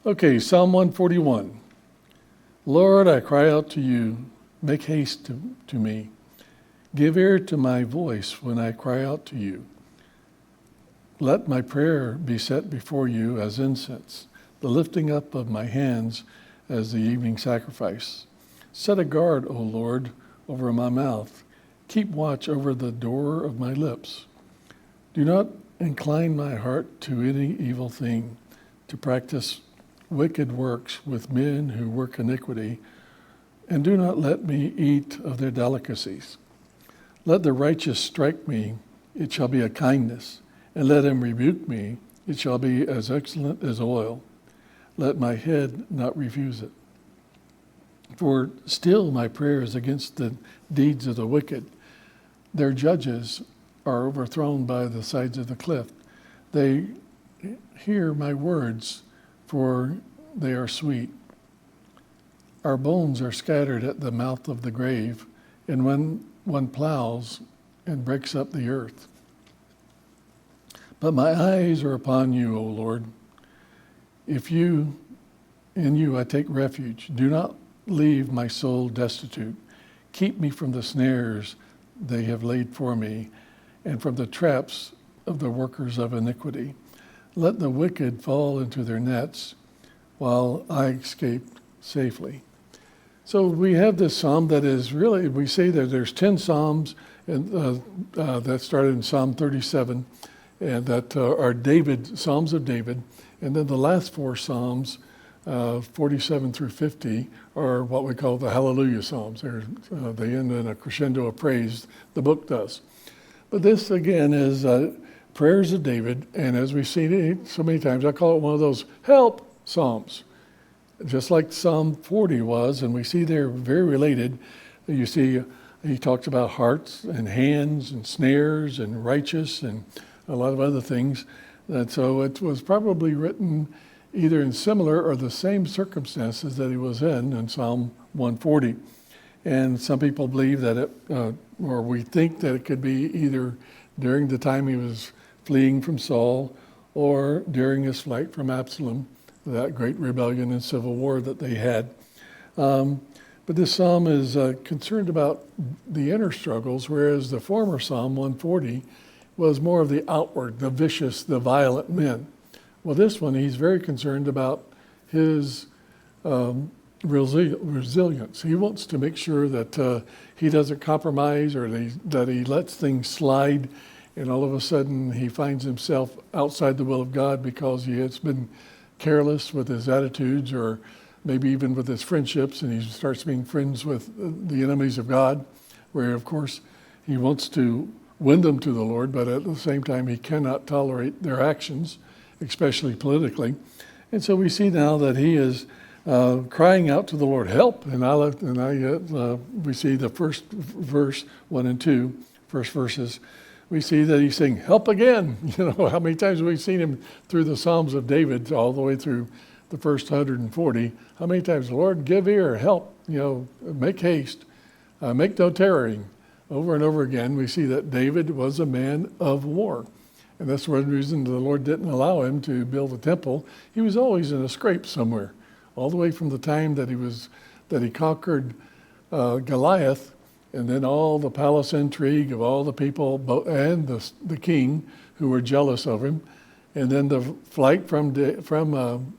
Okay, Psalm 141. Lord, I cry out to you. Make haste to me. Give ear to my voice when I cry out to you. Let my prayer be set before you as incense, the lifting up of my hands as the evening sacrifice. Set a guard, O Lord, over my mouth. Keep watch over the door of my lips. Do not incline my heart to any evil thing, to practice wicked works with men who work iniquity, and do not let me eat of their delicacies. Let the righteous strike me, it shall be a kindness, and let him rebuke me, it shall be as excellent as oil. Let my head not refuse it. For still my prayer is against the deeds of the wicked. Their judges are overthrown by the sides of the cliff. They hear my words, for they are sweet. Our bones are scattered at the mouth of the grave, and when one plows and breaks up the earth. But my eyes are upon you, O Lord. In you I take refuge. Do not leave my soul destitute. Keep me from the snares they have laid for me, and from the traps of the workers of iniquity. Let the wicked fall into their nets, while I escape safely. So we have this psalm that is really, we say that there's 10 psalms and that started in Psalm 37, and that are Psalms of David. And then the last 4 psalms, 47 through 50, are what we call the Hallelujah Psalms. They end in a crescendo of praise, the book does. But this, again, is prayers of David, and as we've seen it so many times, I call it one of those help psalms, just like Psalm 40 was, and we see they're very related. You see, he talks about hearts and hands and snares and righteous and a lot of other things. And so it was probably written either in similar or the same circumstances that he was in Psalm 140. And some people believe that or we think that it could be either during the time he was fleeing from Saul or during his flight from Absalom, that great rebellion and civil war that they had. But this psalm is concerned about the inner struggles, whereas the former Psalm 140 was more of the outward, the vicious, the violent men. Well, this one, he's very concerned about his resilience. He wants to make sure that he doesn't compromise or that he lets things slide, and all of a sudden he finds himself outside the will of God because he has been careless with his attitudes or maybe even with his friendships, and he starts being friends with the enemies of God, where, of course, he wants to win them to the Lord, but at the same time he cannot tolerate their actions, especially politically. And so we see now that he is crying out to the Lord, help. And we see the first verse, 1 and 2, first verses. We see that he's saying, help again. You know, how many times have we seen him through the Psalms of David, all the way through the first 140? How many times, Lord, give ear, help, make haste, make no tarrying. Over and over again, we see that David was a man of war. And that's one reason the Lord didn't allow him to build a temple. He was always in a scrape somewhere, all the way from the time that he conquered Goliath, and then all the palace intrigue of all the people and the king who were jealous of him, and then the flight from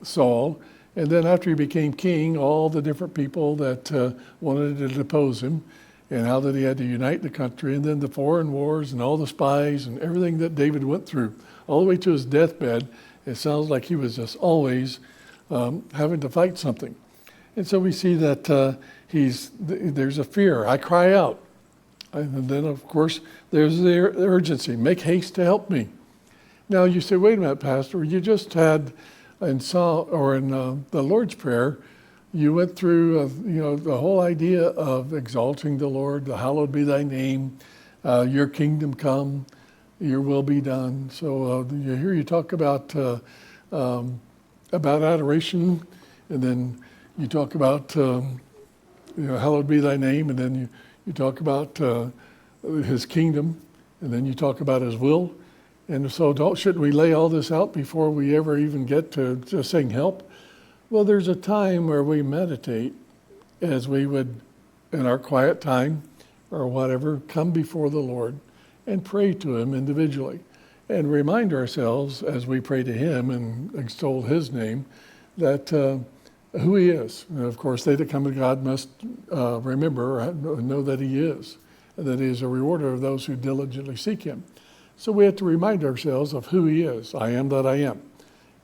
Saul, and then after he became king, all the different people that wanted to depose him, and how that he had to unite the country, and then the foreign wars and all the spies and everything that David went through, all the way to his deathbed. It sounds like he was just always having to fight something. And so we see that there's a fear. I cry out. And then, of course, there's the urgency. Make haste to help me. Now you say, wait a minute, Pastor, you just had in the Lord's Prayer, you went through, the whole idea of exalting the Lord, the hallowed be thy name, your kingdom come, your will be done. So here you talk about adoration, and then you talk about, hallowed be thy name, and then you talk about his kingdom, and then you talk about his will, And so shouldn't we lay all this out before we ever even get to just saying help? Well, there's a time where we meditate as we would in our quiet time or whatever, come before the Lord and pray to him individually and remind ourselves as we pray to him and extol his name that who he is. And of course, they that come to God must remember, know that he is, and that he is a rewarder of those who diligently seek him. So we have to remind ourselves of who he is. I am that I am.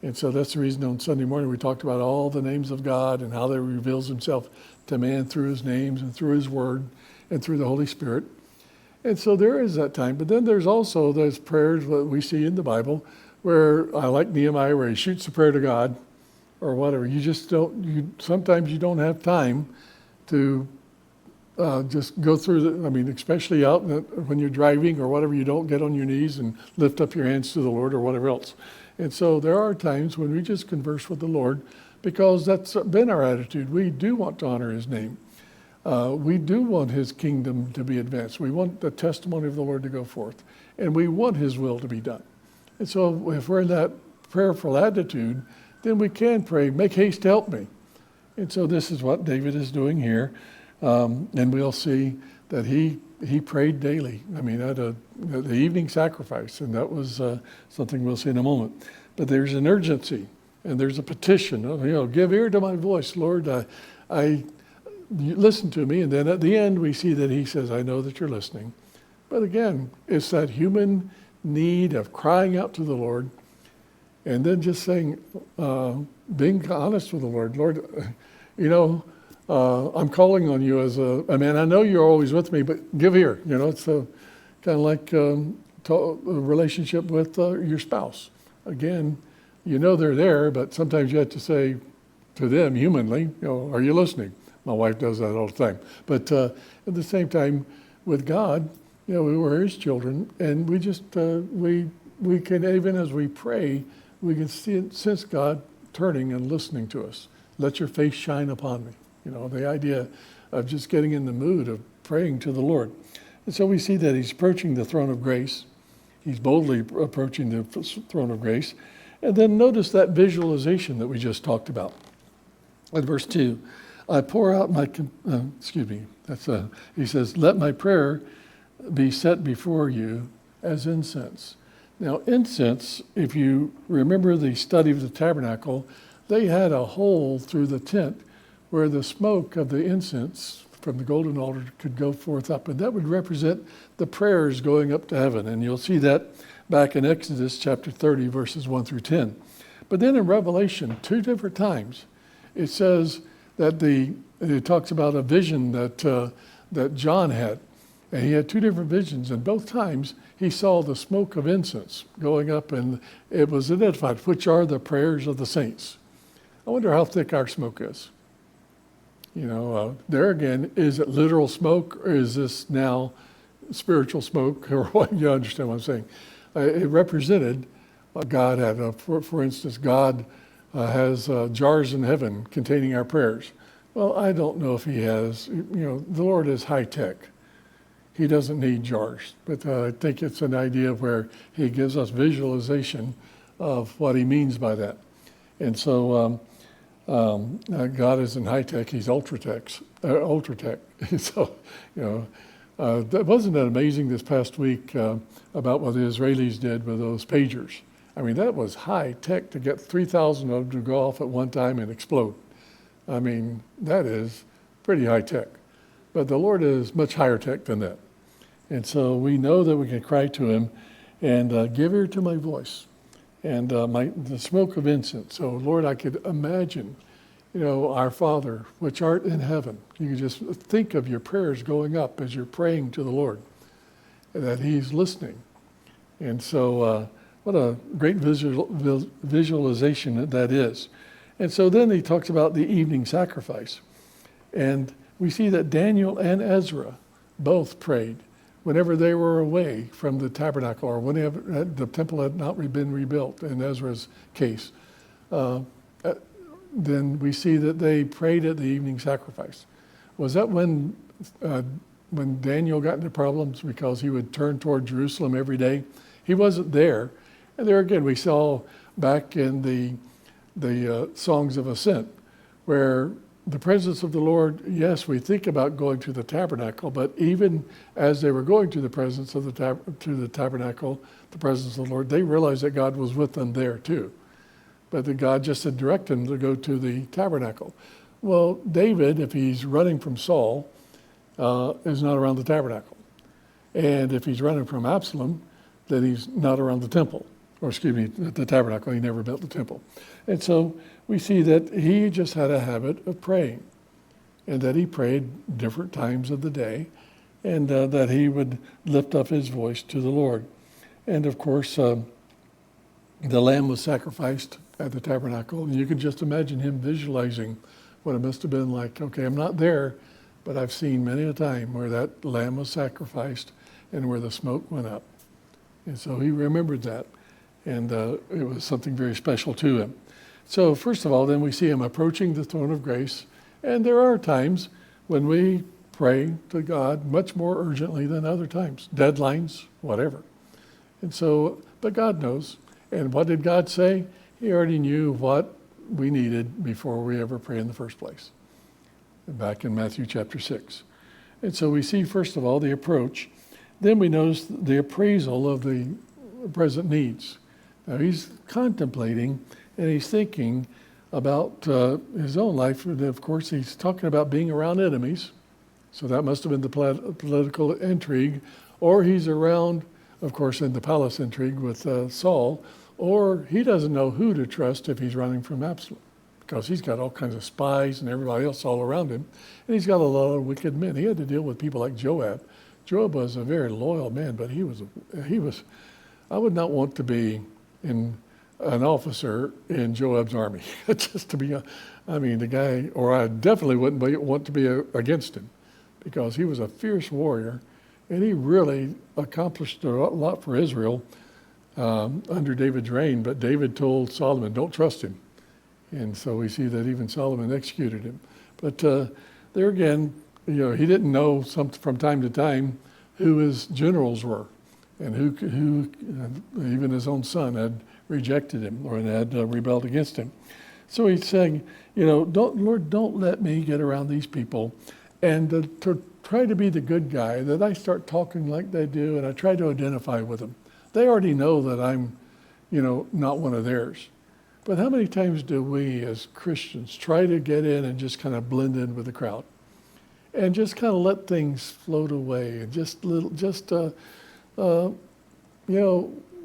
And so that's the reason on Sunday morning we talked about all the names of God and how he reveals himself to man through his names and through his word and through the Holy Spirit. And so there is that time. But then there's also those prayers that we see in the Bible where I like Nehemiah, where he shoots a prayer to God or whatever. You just don't, sometimes you don't have time to just go through especially out when you're driving or whatever, you don't get on your knees and lift up your hands to the Lord or whatever else. And so there are times when we just converse with the Lord because that's been our attitude. We do want to honor his name. We do want his kingdom to be advanced. We want the testimony of the Lord to go forth. And we want his will to be done. And so if we're in that prayerful attitude, then we can pray, make haste to help me. And so this is what David is doing here. And we'll see that he prayed daily. At the evening sacrifice, and that was something we'll see in a moment. But there's an urgency, and there's a petition. Give ear to my voice, Lord. You listen to me. And then at the end, we see that he says, I know that you're listening. But again, it's that human need of crying out to the Lord, and then just saying, being honest with the Lord. Lord, I'm calling on you as a man. I know you're always with me, but give ear. It's kind of like a relationship with your spouse. Again, they're there, but sometimes you have to say to them humanly, are you listening? My wife does that all the time. But at the same time, with God, we were his children, and we just, we can, even as we pray, we can sense God turning and listening to us. Let your face shine upon me. The idea of just getting in the mood of praying to the Lord. And so we see that he's approaching the throne of grace. He's boldly approaching the throne of grace. And then notice that visualization that we just talked about. In verse 2, I pour out my, he says, let my prayer be set before you as incense. Now, incense, if you remember the study of the tabernacle, they had a hole through the tent where the smoke of the incense from the golden altar could go forth up. And that would represent the prayers going up to heaven. And you'll see that back in Exodus chapter 30, verses 1 through 10. But then in Revelation, 2 different times, it says that it talks about a vision that John had. And he had 2 different visions, and both times he saw the smoke of incense going up, and it was identified, which are the prayers of the saints. I wonder how thick our smoke is. There again, is it literal smoke, or is this now spiritual smoke, or what? You understand what I'm saying? It represented what God had. For instance, God has jars in heaven containing our prayers. Well, I don't know if he has. The Lord is high tech. He doesn't need jars. But I think it's an idea where he gives us visualization of what he means by that. And so God isn't high tech, he's ultra tech. So, wasn't that amazing this past week about what the Israelis did with those pagers? That was high tech to get 3,000 of them to go off at one time and explode. That is pretty high tech. But the Lord is much higher tech than that. And so we know that we can cry to him and give ear to my voice and the smoke of incense. So Lord, I could imagine, our Father, which art in heaven. You can just think of your prayers going up as you're praying to the Lord, and that he's listening. And so what a great visualization that is. And so then he talks about the evening sacrifice. And we see that Daniel and Ezra both prayed whenever they were away from the tabernacle, or whenever the temple had not been rebuilt, in Ezra's case. Then we see that they prayed at the evening sacrifice. Was that when Daniel got into problems because he would turn toward Jerusalem every day? He wasn't there. And there again, we saw back in the Songs of Ascent, where the presence of the Lord, yes, we think about going to the tabernacle, but even as they were going to the presence of the tabernacle, the presence of the Lord, they realized that God was with them there too. But that God just had directed them to go to the tabernacle. Well, David, if he's running from Saul, is not around the tabernacle. And if he's running from Absalom, then he's not around the temple. Or excuse me, the tabernacle. He never built the temple. And so we see that he just had a habit of praying, and that he prayed different times of the day, and that he would lift up his voice to the Lord. And of course, the lamb was sacrificed at the tabernacle, and you can just imagine him visualizing what it must have been like. Okay, I'm not there, but I've seen many a time where that lamb was sacrificed and where the smoke went up. And so he remembered that, and it was something very special to him. So first of all, then we see him approaching the throne of grace, and there are times when we pray to God much more urgently than other times, deadlines, whatever. And so, but God knows. And what did God say? He already knew what we needed before we ever pray in the first place, back in Matthew chapter 6. And so we see, first of all, the approach. Then we notice the appraisal of the present needs. Now he's contemplating and he's thinking about his own life. And of course, he's talking about being around enemies. So that must have been the political intrigue. Or he's around, of course, in the palace intrigue with Saul. Or he doesn't know who to trust if he's running from Absalom, because he's got all kinds of spies and everybody else all around him. And he's got a lot of wicked men. He had to deal with people like Joab. Joab was a very loyal man, but he was, I would not want to be an officer in Joab's army. Just to be, the guy, or I definitely wouldn't want to be against him, because he was a fierce warrior, and he really accomplished a lot for Israel under David's reign. But David told Solomon, don't trust him. And so we see that even Solomon executed him. But there again, he didn't know from time to time who his generals were, and who even his own son had rejected him or had rebelled against him. So he's saying, Lord, don't let me get around these people, and to try to be the good guy, that I start talking like they do, and I try to identify with them. They already know that I'm, not one of theirs. But how many times do we as Christians try to get in and just kind of blend in with the crowd and just kind of let things float away, and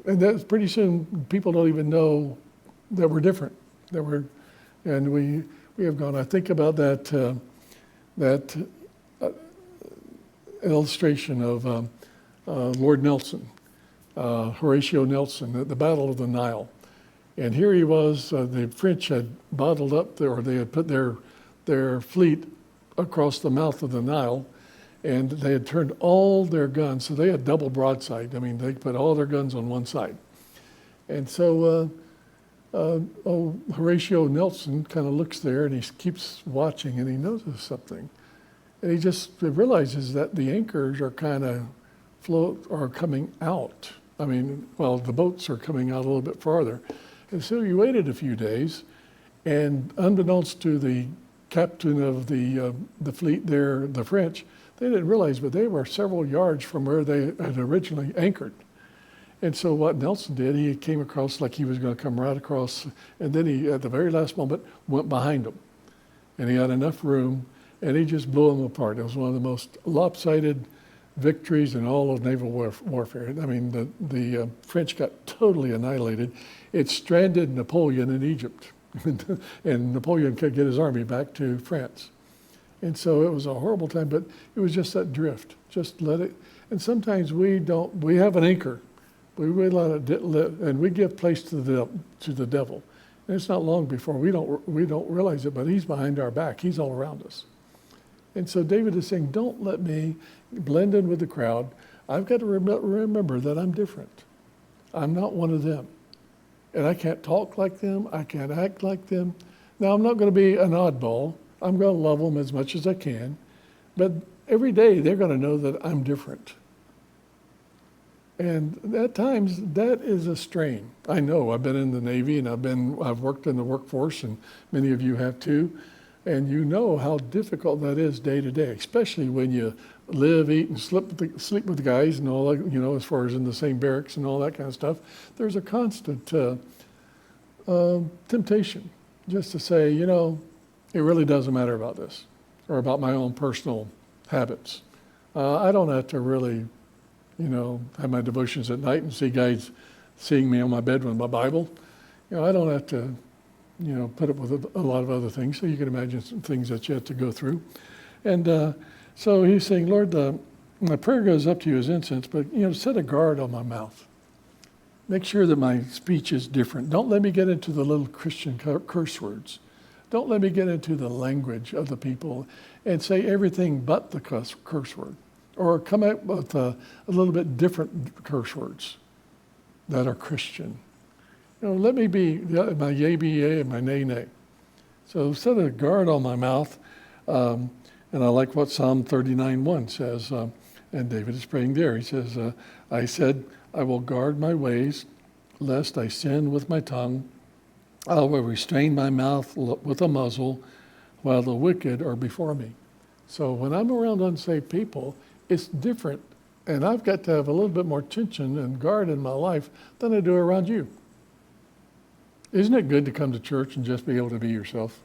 and that's pretty soon people don't even know that we're different, and we have gone. I think about that illustration of Lord Nelson, Horatio Nelson, at the Battle of the Nile. And here he was, the French had bottled up they had put their fleet across the mouth of the Nile, and they had turned all their guns, so they had double broadside. They put all their guns on one side. And so Horatio Nelson kind of looks there, and he keeps watching, and he notices something. And he just realizes that the anchors are kind of coming out. The boats are coming out a little bit farther. And so he waited a few days, and unbeknownst to the captain of the fleet there, the French, they didn't realize, but they were several yards from where they had originally anchored. And so what Nelson did, he came across like he was going to come right across, and then he, at the very last moment, went behind them. And he had enough room, and he just blew them apart. It was one of the most lopsided victories in all of naval warfare. The French got totally annihilated. It stranded Napoleon in Egypt, and Napoleon could get his army back to France. And so it was a horrible time, but it was just that drift. Just let it. And sometimes we have an anchor. We really let it, and we give place to the devil. And it's not long before we don't realize it, but he's behind our back. He's all around us. And so David is saying, don't let me blend in with the crowd. I've got to remember that I'm different. I'm not one of them. And I can't talk like them. I can't act like them. Now, I'm not going to be an oddball. I'm going to love them as much as I can. But every day, they're going to know that I'm different. And at times that is a strain. I know I've been in the Navy and I've worked in the workforce, and many of you have too. And you know how difficult that is day to day, especially when you live, eat, and sleep with the guys and all that, as far as in the same barracks and all that kind of stuff. There's a constant temptation just to say, it really doesn't matter about this or about my own personal habits. I don't have to really, have my devotions at night and see guys seeing me on my bed with my Bible. I don't have to, put up with a lot of other things. So you can imagine some things that you have to go through. And so he's saying, Lord, my prayer goes up to you as incense, but, set a guard on my mouth. Make sure that my speech is different. Don't let me get into the little Christian curse words. Don't let me get into the language of the people and say everything but the curse word. Or come out with a little bit different curse words that are Christian. Let me be my yea be yea and my nay nay. So set a guard on my mouth. And I like what Psalm 39:1 says. And David is praying there. He says, I said, I will guard my ways, lest I sin with my tongue. I will restrain my mouth with a muzzle, while the wicked are before me. So when I'm around unsaved people, it's different. And I've got to have a little bit more tension and guard in my life than I do around you. Isn't it good to come to church and just be able to be yourself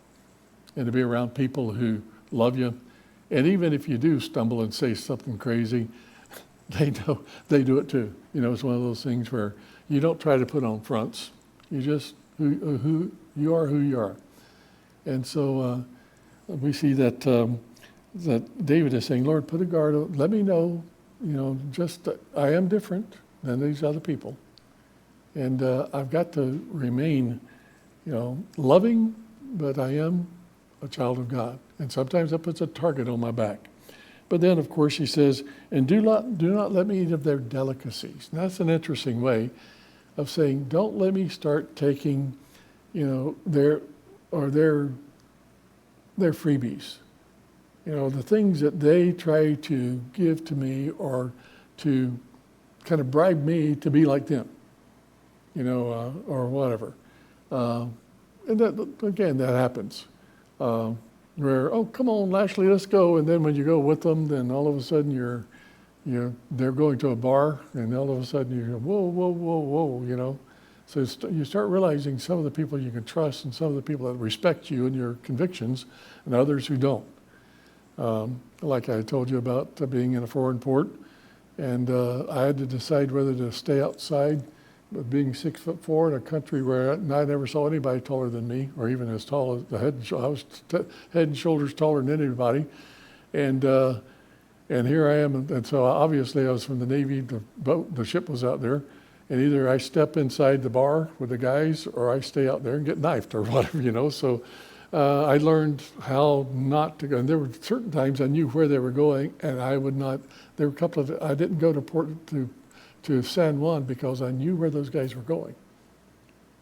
and to be around people who love you? And even if you do stumble and say something crazy, they know they do it too. It's one of those things where you don't try to put on fronts. You just who you are. And so we see that that David is saying, Lord, put a guard. Let me know, just I am different than these other people, and I've got to remain, loving, but I am a child of God. And sometimes that puts a target on my back. But then, of course, he says, and do not let me eat of their delicacies. And that's an interesting way of saying, don't let me start taking, their freebies. The things that they try to give to me or to kind of bribe me to be like them, or whatever. And that, again, that happens. Where, oh, come on, Lashley, let's go. And then when you go with them, then all of a sudden they're going to a bar, and all of a sudden you go, whoa. So you start realizing some of the people you can trust and some of the people that respect you and your convictions, and others who don't. Like I told you about being in a foreign port, and I had to decide whether to stay outside, but being 6'4" in a country where I never saw anybody taller than me, or even as tall as I was head and shoulders taller than anybody, and here I am, and so obviously I was from the Navy. The ship was out there, and either I step inside the bar with the guys, or I stay out there and get knifed or whatever, So I learned how not to go. And there were certain times I knew where they were going, and I would not. There were a couple of. I didn't go to San Juan because I knew where those guys were going.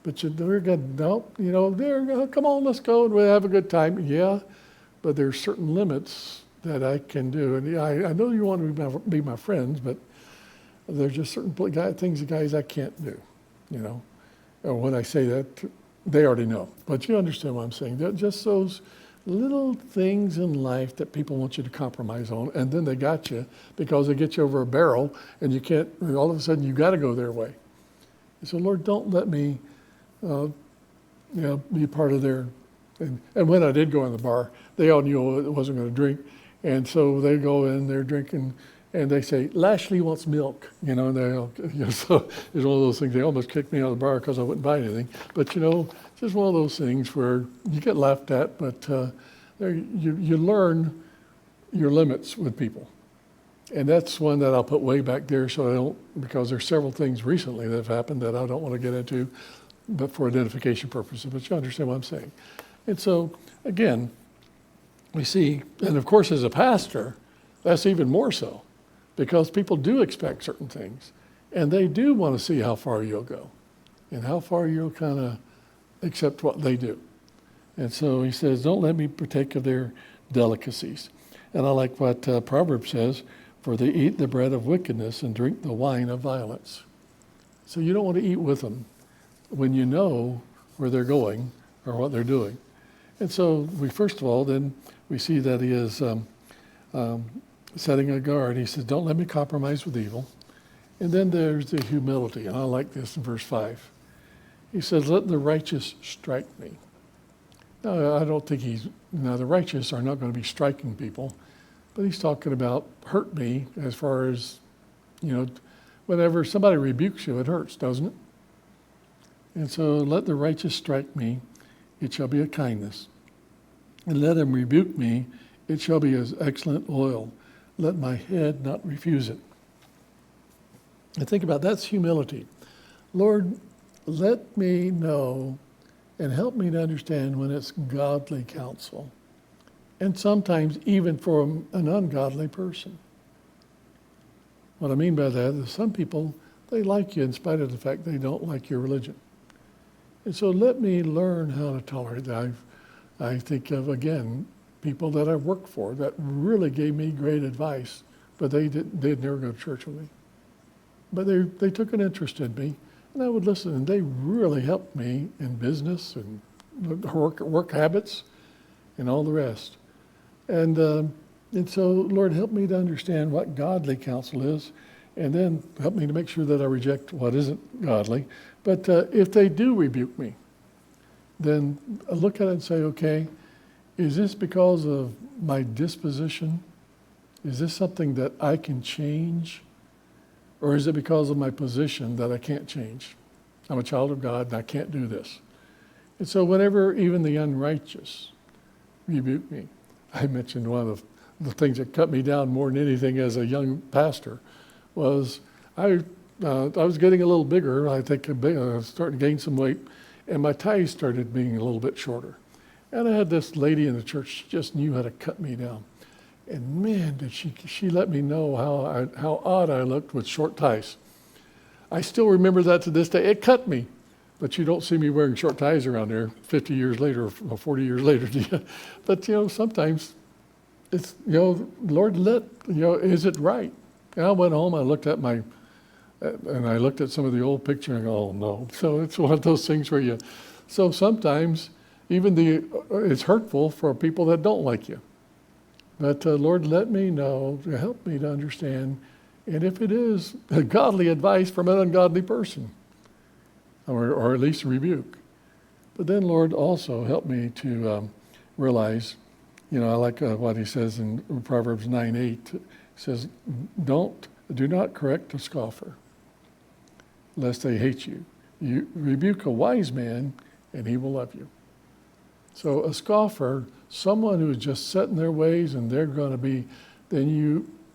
But they're good. No, come on, let's go and we'll have a good time. Yeah, but there's certain limits that I can do. And I know you want to be my friends, but there's just certain things, guys, I can't do. And when I say that, they already know. But you understand what I'm saying. They're just those little things in life that people want you to compromise on, and then they got you because they get you over a barrel, and you can't. All of a sudden, you got to go their way. And so, Lord, don't let me, be part of their. And when I did go in the bar, they all knew I wasn't going to drink, and so they go in, they're drinking, and they say, Lashley wants milk, and so it's one of those things. They almost kicked me out of the bar because I wouldn't buy anything. But just one of those things where you get laughed at, but you learn your limits with people. And that's one that I'll put way back there so I don't, because there's several things recently that have happened that I don't want to get into, but for identification purposes, but you understand what I'm saying. And so, again, we see, and of course as a pastor, that's even more so, because people do expect certain things, and they do want to see how far you'll go, and how far you'll kind of accept what they do. And so he says, don't let me partake of their delicacies. And I like what Proverbs says, for they eat the bread of wickedness and drink the wine of violence. So you don't want to eat with them when you know where they're going or what they're doing. And so we, first of all, then we see that he is setting a guard. He says, don't let me compromise with evil. And then there's the humility, and I like this in verse 5. He says, let the righteous strike me. Now, I don't think the righteous are not going to be striking people, but he's talking about hurt me as far as, whenever somebody rebukes you, it hurts, doesn't it? And so let the righteous strike me, it shall be a kindness. And let him rebuke me, it shall be as excellent oil. Let my head not refuse it. And think about that's humility. Lord, let me know and help me to understand when it's godly counsel. And sometimes even from an ungodly person. What I mean by that is some people, they like you in spite of the fact they don't like your religion. And so let me learn how to tolerate that. I think of, again, people that I've worked for that really gave me great advice, but they'd never go to church with me. But they took an interest in me, and I would listen, and they really helped me in business and work habits and all the rest. And so, Lord, help me to understand what godly counsel is, and then help me to make sure that I reject what isn't godly. But if they do rebuke me, then I look at it and say, okay, is this because of my disposition? Is this something that I can change? Or is it because of my position that I can't change? I'm a child of God and I can't do this. And so whenever even the unrighteous rebuke me, I mentioned one of the things that cut me down more than anything as a young pastor was I was getting a little bigger. I think I was starting to gain some weight, and my ties started being a little bit shorter. And I had this lady in the church, she just knew how to cut me down. And man, did she let me know how odd I looked with short ties. I still remember that to this day. It cut me. But you don't see me wearing short ties around there 50 years later or 40 years later, do you? But, sometimes it's, Lord, is it right? And I went home, I looked at some of the old picture and I go, oh no. So it's one of those things where so sometimes even it's hurtful for people that don't like you. But Lord, let me know, help me to understand, and if it is godly advice from an ungodly person, or at least a rebuke. But then, Lord, also help me to realize, I like what he says in Proverbs 9:8. It says, do not correct a scoffer, lest they hate you. You rebuke a wise man, and he will love you. So a scoffer, someone who is just set in their ways, and they're going to be, then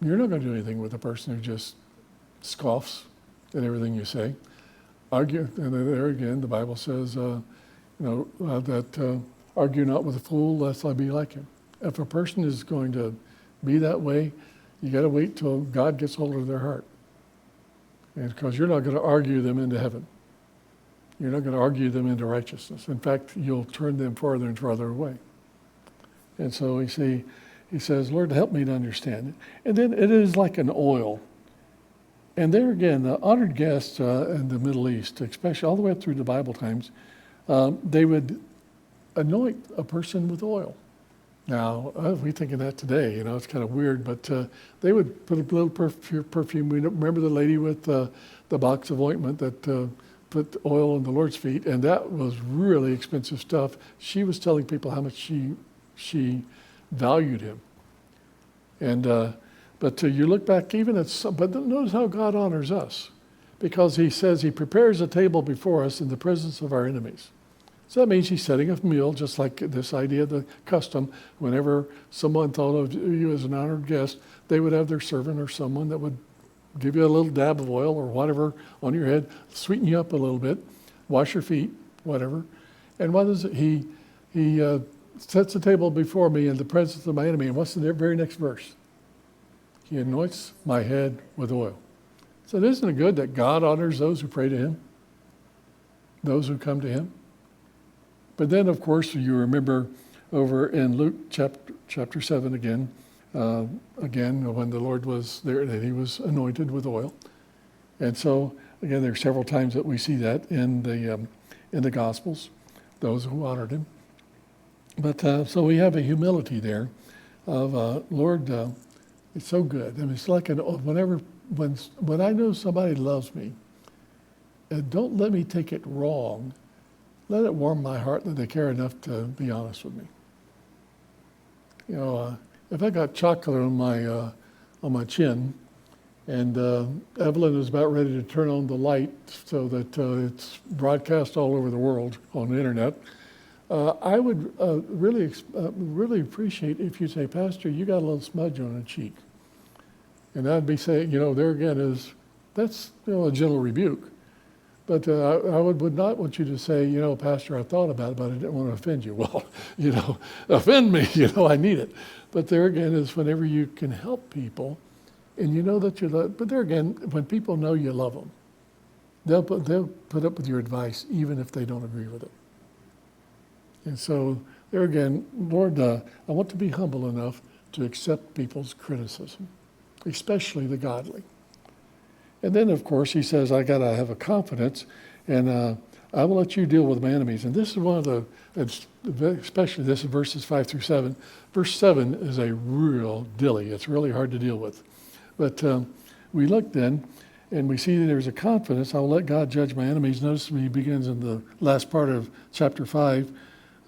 you're not going to do anything with a person who just scoffs at everything you say. Argue, and there again, the Bible says, that argue not with a fool, lest I be like him. If a person is going to be that way, you got to wait till God gets hold of their heart. And because you're not going to argue them into heaven. You're not going to argue them into righteousness. In fact, you'll turn them farther and farther away. And so he says, Lord, help me to understand it. And then it is like an oil. And there again, the honored guests in the Middle East, especially all the way up through the Bible times, they would anoint a person with oil. Now, we think of that today, it's kind of weird, but they would put a little perfume. We remember the lady with the box of ointment that put oil on the Lord's feet, and that was really expensive stuff. She was telling people how much she valued him. And but you look back even at but notice how God honors us, because he says he prepares a table before us in the presence of our enemies. So that means he's setting a meal, just like this idea of the custom. Whenever someone thought of you as an honored guest, they would have their servant or someone that would give you a little dab of oil or whatever on your head, sweeten you up a little bit, wash your feet, whatever. And what is it? He sets the table before me in the presence of my enemy. And what's the very next verse? He anoints my head with oil. So isn't it good that God honors those who pray to him? Those who come to him? But then, of course, you remember over in Luke chapter 7 again, again, when the Lord was there, that he was anointed with oil. And so, again, there are several times that we see that in the Gospels, those who honored him. But so we have a humility there of, Lord, it's so good. I mean, it's like when I know somebody loves me, don't let me take it wrong. Let it warm my heart that they care enough to be honest with me. You know, if I got chocolate on my chin, and Evelyn is about ready to turn on the light so that it's broadcast all over the world on the internet, I would really appreciate if you say, Pastor, you got a little smudge on the cheek. And I'd be saying, there again that's a gentle rebuke. But I would not want you to say, Pastor, I thought about it, but I didn't want to offend you. Well, offend me, I need it. But there again is whenever you can help people, and you know that you love, but there again, when people know you love them, they'll put up with your advice even if they don't agree with it. And so there again, Lord, I want to be humble enough to accept people's criticism, especially the godly. And then, of course, he says, I got to have a confidence, and I will let you deal with my enemies. And this is one of especially this is verses 5 through 7. Verse 7 is a real dilly. It's really hard to deal with. But we look then, and we see that there's a confidence. I will let God judge my enemies. Notice he begins in the last part of chapter 5.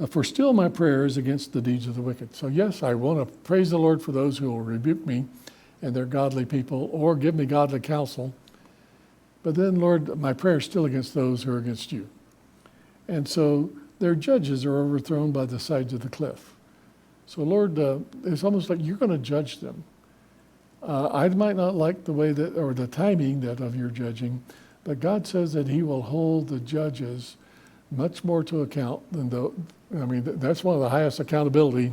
For still my prayer is against the deeds of the wicked. So yes, I want to praise the Lord for those who will rebuke me and they're godly people or give me godly counsel. But then, Lord, my prayer is still against those who are against you. And so their judges are overthrown by the sides of the cliff. So Lord, it's almost like you're going to judge them. I might not like the way that, or the timing that of your judging, but God says that he will hold the judges much more to account than that's one of the highest accountability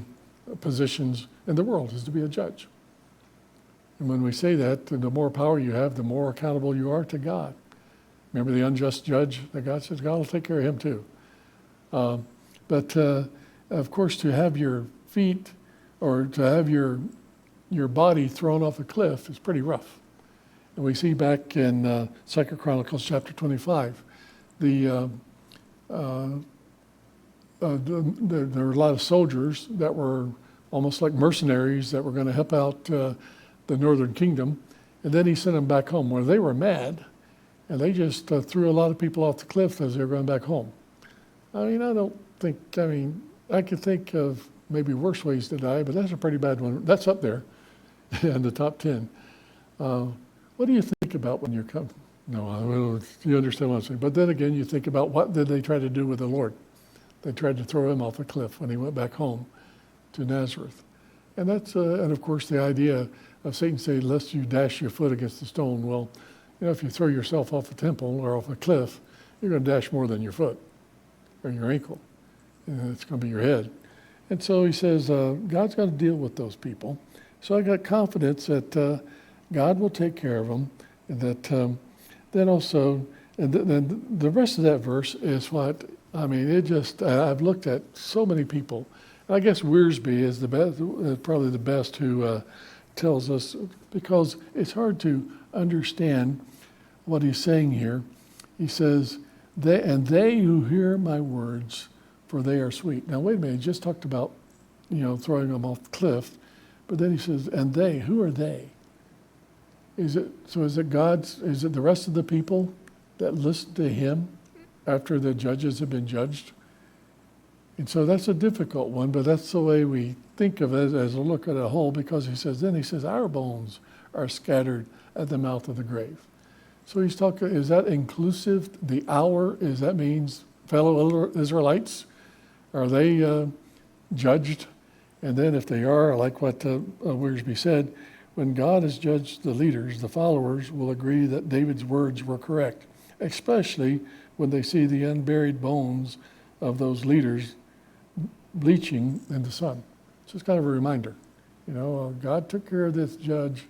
positions in the world, is to be a judge. And when we say that, the more power you have, the more accountable you are to God. Remember the unjust judge that God says, God will take care of him too. But of course, to have your feet or to have your body thrown off a cliff is pretty rough. And we see back in 2 Chronicles chapter 25, there were a lot of soldiers that were almost like mercenaries that were going to help out the northern kingdom, and then he sent them back home. Well, they were mad, and they just threw a lot of people off the cliff as they were going back home. I could think of maybe worse ways to die, but that's a pretty bad one. That's up there in the top 10. What do you think about when you're coming? No, you understand what I'm saying. But then again, you think about what did they try to do with the Lord? They tried to throw him off a cliff when he went back home to Nazareth. And that's, and of course, the idea of Satan saying, lest you dash your foot against the stone. Well, if you throw yourself off a temple or off a cliff, you're going to dash more than your foot or your ankle. And it's going to be your head. And so he says, God's got to deal with those people. So I got confidence that God will take care of them. And that then also, and then the rest of that verse is what, I've looked at so many people. I guess Wiersbe is the best, probably the best who tells us, because it's hard to understand what he's saying here. He says, they who hear my words, for they are sweet. Now, wait a minute, he just talked about, throwing them off the cliff, but then he says, and they, who are they? Is it the rest of the people that listen to him after the judges have been judged? And so that's a difficult one, but that's the way we think of it as a look at a whole, because he says, our bones are scattered at the mouth of the grave. So he's talking, is that inclusive? The hour, that means fellow Israelites? Are they judged? And then if they are, like what Wiersbe said, when God has judged the leaders, the followers will agree that David's words were correct, especially when they see the unburied bones of those leaders bleaching in the sun. So it's kind of a reminder. God took care of this judge,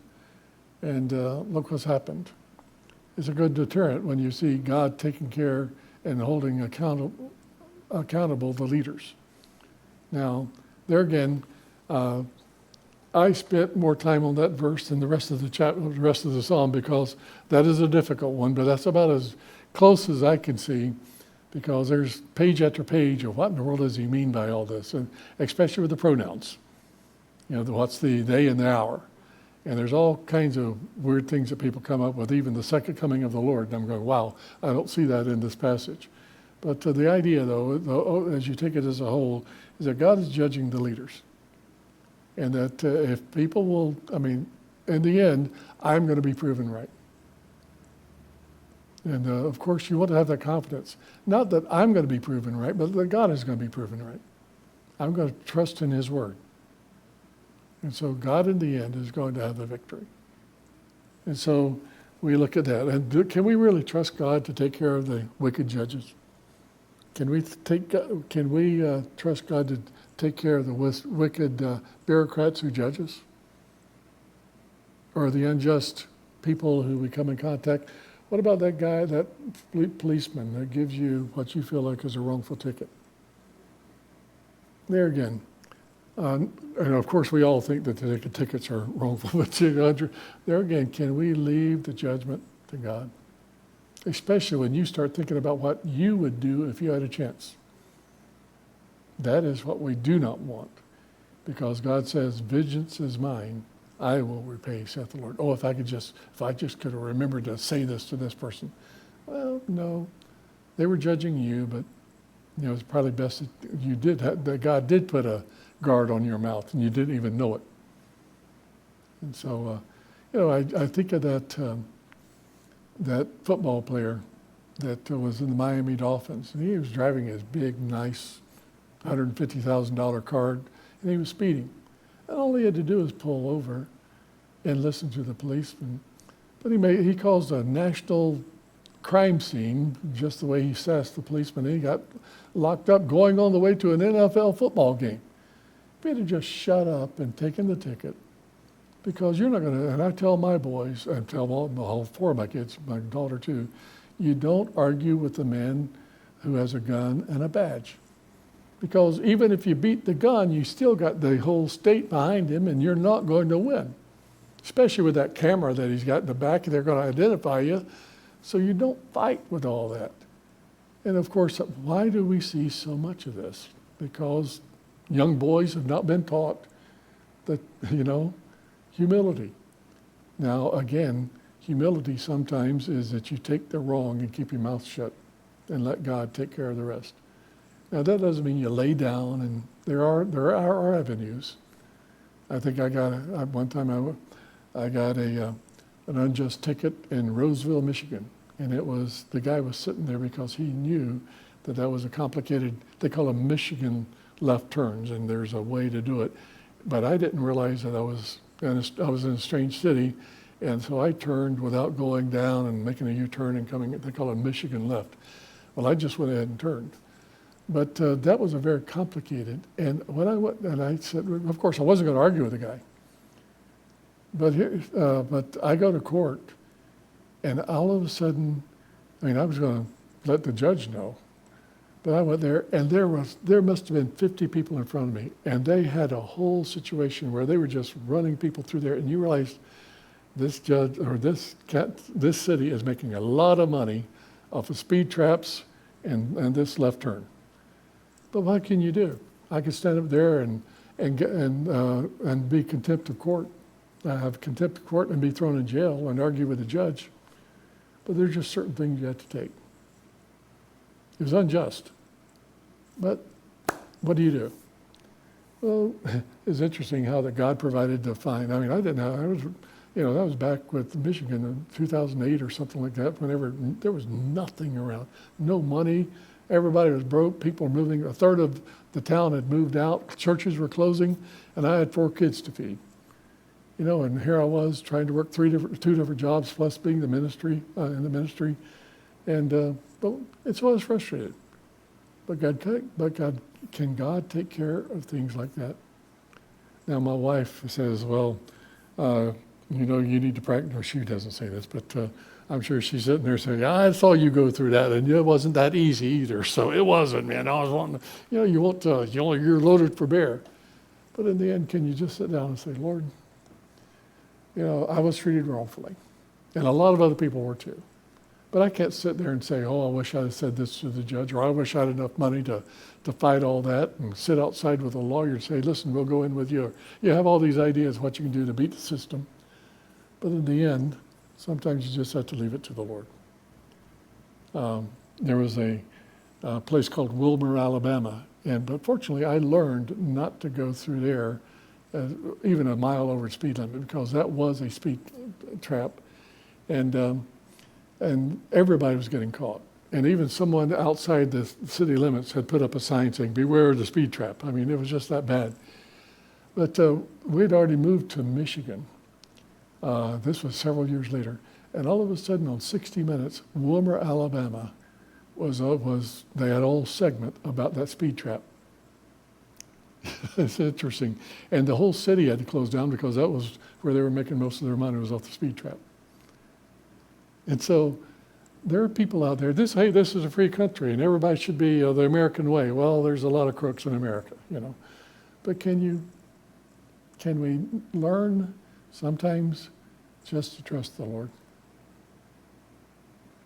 and look what's happened. It's a good deterrent when you see God taking care and holding accountable the leaders. Now, there again, I spent more time on that verse than the rest of the rest of the psalm, because that is a difficult one, but that's about as close as I can see, because there's page after page of what in the world does he mean by all this, and especially with the pronouns. What's the day and the hour? And there's all kinds of weird things that people come up with, even the second coming of the Lord. And I'm going, wow, I don't see that in this passage. But the idea, though, as you take it as a whole, is that God is judging the leaders. And that if people will, in the end, I'm going to be proven right. And of course, you want to have that confidence. Not that I'm going to be proven right, but that God is going to be proven right. I'm going to trust in his word. And so God in the end is going to have the victory. And so we look at that. And can we really trust God to take care of the wicked judges? Can we trust God to take care of the wicked bureaucrats who judge us? Or the unjust people who we come in contact? What about that guy, that policeman that gives you what you feel like is a wrongful ticket? There again. And of course, we all think that the tickets are wrongful, but there again, can we leave the judgment to God? Especially when you start thinking about what you would do if you had a chance. That is what we do not want, because God says, vengeance is mine, I will repay, saith the Lord. Oh, if I just could have remembered to say this to this person. Well, no, they were judging you, but it's probably best that God did put a guard on your mouth, and you didn't even know it. And so, I think of that football player that was in the Miami Dolphins, and he was driving his big, nice $150,000 car, and he was speeding. And all he had to do was pull over and listen to the policeman. But he caused a national crime scene just the way he sassed the policeman. And he got locked up going on the way to an NFL football game. If he had just shut up and taken the ticket, because you're not going to, and I tell my boys, and tell all four of my kids, my daughter too, you don't argue with the man who has a gun and a badge. Because even if you beat the gun, you still got the whole state behind him, and you're not going to win. Especially with that camera that he's got in the back, they're going to identify you. So you don't fight with all that. And of course, why do we see so much of this? Because young boys have not been taught that, humility. Now, again, humility sometimes is that you take the wrong and keep your mouth shut and let God take care of the rest. Now, that doesn't mean you lay down, and there are avenues. I think one time I got an unjust ticket in Roseville, Michigan, and the guy was sitting there because he knew that was a complicated, they call them Michigan left turns, and there's a way to do it. But I didn't realize that I was in a strange city, and so I turned without going down and making a U-turn and coming, they call it Michigan left. Well, I just went ahead and turned. But that was a very complicated, and when I went, and I said, of course, I wasn't going to argue with the guy. But I go to court, and all of a sudden, I was going to let the judge know, but I went there, and there must have been 50 people in front of me, and they had a whole situation where they were just running people through there, and you realize this judge or this city is making a lot of money off of speed traps and this left turn. But what can you do? I could stand up there and be contempt of court. Have contempt of court and be thrown in jail and argue with the judge. But there's just certain things you have to take. It was unjust. But what do you do? Well, it's interesting how that God provided the fine. I didn't know. That was back with Michigan in 2008 or something like that, whenever there was nothing around, no money. Everybody was broke. People were moving. A third of the town had moved out. Churches were closing, and I had 4 kids to feed. And here I was trying to work 2 different jobs, plus being in the ministry, and but I was frustrated. But can God take care of things like that? Now my wife says, well, you need to practice. No, she doesn't say this, but I'm sure she's sitting there saying, I saw you go through that, and it wasn't that easy either. So it wasn't, man. I was wanting, you're loaded for bear. But in the end, can you just sit down and say, Lord, I was treated wrongfully. And a lot of other people were too. But I can't sit there and say, I wish I had said this to the judge, or I wish I had enough money to fight all that, and sit outside with a lawyer and say, listen, we'll go in with you. You have all these ideas what you can do to beat the system. But in the end, sometimes you just have to leave it to the Lord. There was a place called Wilmer, Alabama. But fortunately, I learned not to go through there even a mile over speed limit, because that was a speed trap. And everybody was getting caught. And even someone outside the city limits had put up a sign saying, beware of the speed trap. I mean, it was just that bad. But we'd already moved to Michigan. This was several years later. And all of a sudden on 60 Minutes, Wilmer, Alabama, they had a whole segment about that speed trap. It's interesting. And the whole city had to close down because that was where they were making most of their money, was off the speed trap. And so there are people out there, this is a free country and everybody should be the American way. Well, there's a lot of crooks in America, But can we learn sometimes just to trust the Lord?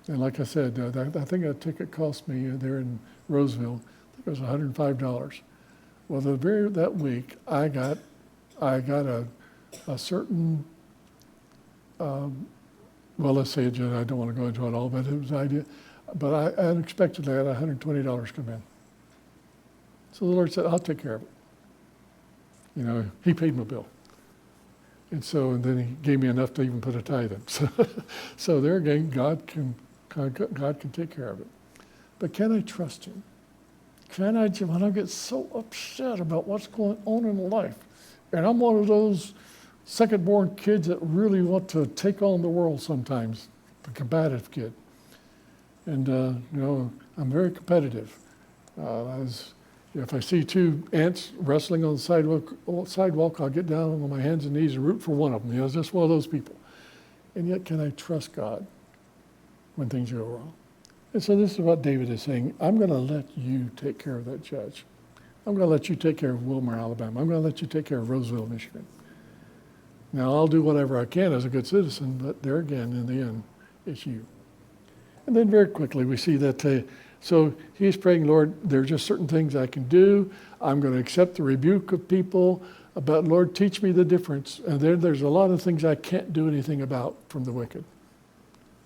And like I said, I think a ticket cost me there in Roseville, I think it was $105. Well, that week, I got a certain, let's say, I don't want to go into it all, but it was an idea. But I unexpectedly had $120 come in. So the Lord said, I'll take care of it. He paid my bill. And then he gave me enough to even put a tithe in. So there again, God can take care of it. But can I trust him? When I get so upset about what's going on in life, and I'm one of those second-born kids that really want to take on the world sometimes, the combative kid. And, I'm very competitive. If I see two ants wrestling on the sidewalk, I'll get down on my hands and knees and root for one of them. It's just one of those people. And yet, can I trust God when things go wrong? And so this is what David is saying. I'm going to let you take care of that judge. I'm going to let you take care of Wilmer, Alabama. I'm going to let you take care of Roseville, Michigan. Now, I'll do whatever I can as a good citizen, but there again, in the end, it's you. And then very quickly, we see that, so he's praying, Lord, there are just certain things I can do. I'm going to accept the rebuke of people, but Lord, teach me the difference. And there's a lot of things I can't do anything about from the wicked.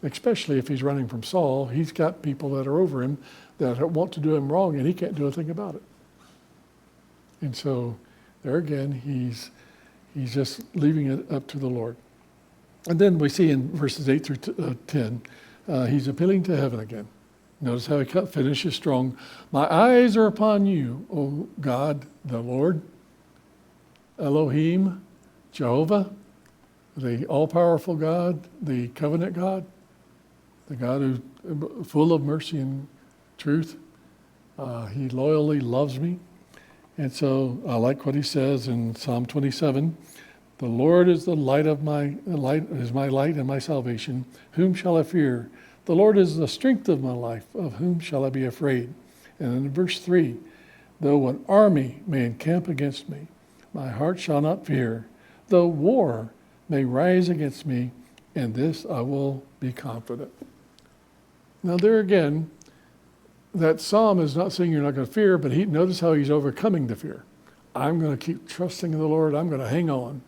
Especially if he's running from Saul, he's got people that are over him that want to do him wrong, and he can't do a thing about it. And so there again, he's just leaving it up to the Lord. And then we see in verses 8 through 10, he's appealing to heaven again. Notice how he finishes strong. My eyes are upon you, O God, the Lord, Elohim, Jehovah, the all-powerful God, the covenant God, the God who's full of mercy and truth. He loyally loves me. And so I like what he says in Psalm 27. The Lord is my light and my salvation. Whom shall I fear? The Lord is the strength of my life. Of whom shall I be afraid? And in verse 3, though an army may encamp against me, my heart shall not fear. Though war may rise against me, in this I will be confident. Now there again, that psalm is not saying you're not going to fear, but notice how he's overcoming the fear. I'm going to keep trusting in the Lord. I'm going to hang on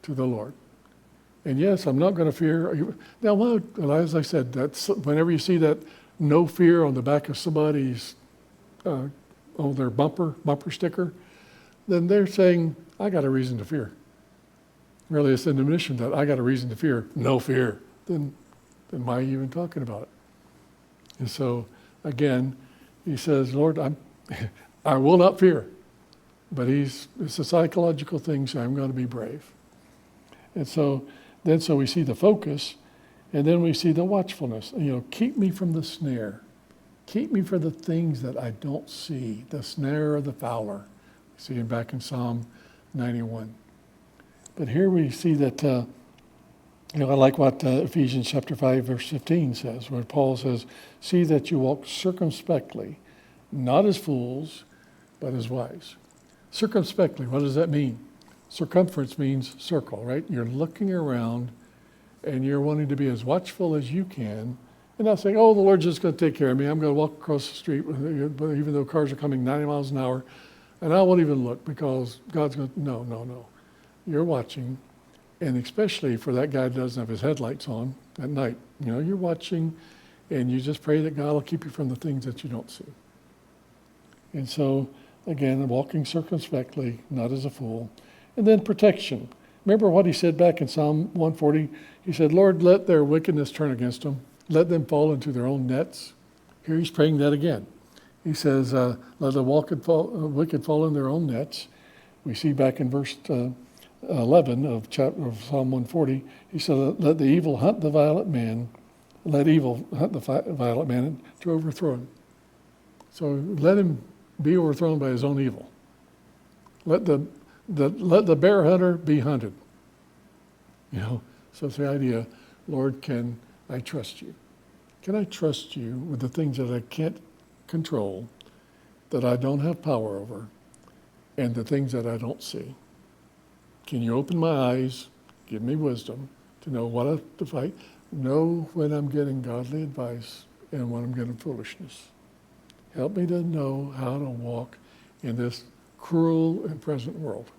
to the Lord. And yes, I'm not going to fear. Now, as I said, that's whenever you see that no fear on the back of somebody's, their bumper sticker, then they're saying, I got a reason to fear. Really, it's an admission that I got a reason to fear, no fear. Then why are you even talking about it? And so, again, he says, Lord, I will not fear. But it's a psychological thing, so I'm going to be brave. And so we see the focus, and then we see the watchfulness. Keep me from the snare. Keep me from the things that I don't see, the snare of the fowler. See him back in Psalm 91. But here we see that, I like what Ephesians chapter 5, verse 15 says, where Paul says, see that you walk circumspectly, not as fools, but as wise. Circumspectly, what does that mean? Circumference means circle, right? You're looking around and you're wanting to be as watchful as you can and not saying, oh, the Lord's just going to take care of me. I'm going to walk across the street, even though cars are coming 90 miles an hour, and I won't even look because God's going to, no. You're watching, and especially for that guy that doesn't have his headlights on at night. You're watching, and you just pray that God will keep you from the things that you don't see. And so, again, walking circumspectly, not as a fool. And then protection. Remember what he said back in Psalm 140? He said, Lord, let their wickedness turn against them. Let them fall into their own nets. Here he's praying that again. He says, let the wicked fall in their own nets. We see back in verse 11 of Psalm 140, he said, let the evil hunt the violent man. Let evil hunt the violent man to overthrow him. So let him be overthrown by his own evil. Let the bear hunter be hunted. So it's the idea, Lord, can I trust you? Can I trust you with the things that I can't control, that I don't have power over, and the things that I don't see? Can you open my eyes, give me wisdom to know what to fight, know when I'm getting godly advice and when I'm getting foolishness? Help me to know how to walk in this cruel and present world.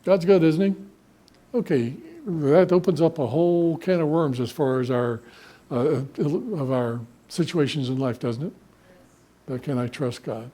God's good, isn't he? Okay, that opens up a whole can of worms as far as our situations in life, doesn't it? But can I trust God?